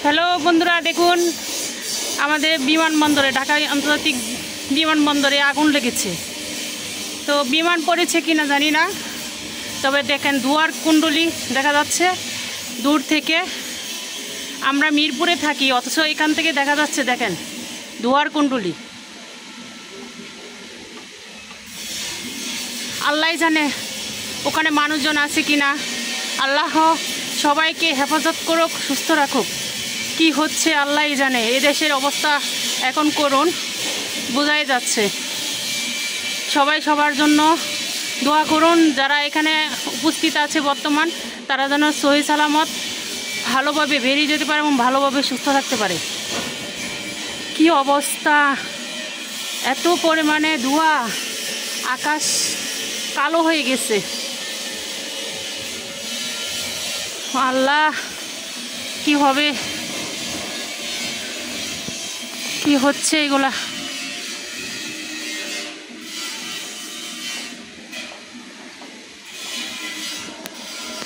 Hello বন্ধুরা, দেখুন আমাদের বিমানবন্দরে, ঢাকা আন্তর্জাতিক বিমানবন্দরে আগুন লেগেছে। তো বিমান পড়েছে কিনা জানি না, তবে দেখেন ধোঁয়ার কুণ্ডলী দেখা যাচ্ছে দূর থেকে। আমরা মিরপুরে থাকি, অথচ এখান থেকে দেখা যাচ্ছে, দেখেন ধোঁয়ার কুণ্ডলী। আল্লাহ জানে ওখানে মানুষজন আছে কিনা। আল্লাহ সবাইকে হেফাজত করুক, সুস্থ রাখুক। কি হচ্ছে আল্লাহ জানে। এদেশের অবস্থা এখন করুন, বোঝাই যাচ্ছে। সবাই সবার জন্য দোয়া করুন। যারা এখানে উপস্থিত আছে বর্তমান, তারা যেন সহি সালামত ভালোভাবে বেরিয়ে যেতে পারে এবং ভালোভাবে সুস্থ থাকতে পারে। কি অবস্থা, এত পরিমাণে ধোঁয়া, আকাশ কালো হয়ে গেছে। আল্লাহ, কি হবে, কি হচ্ছে এগুলা।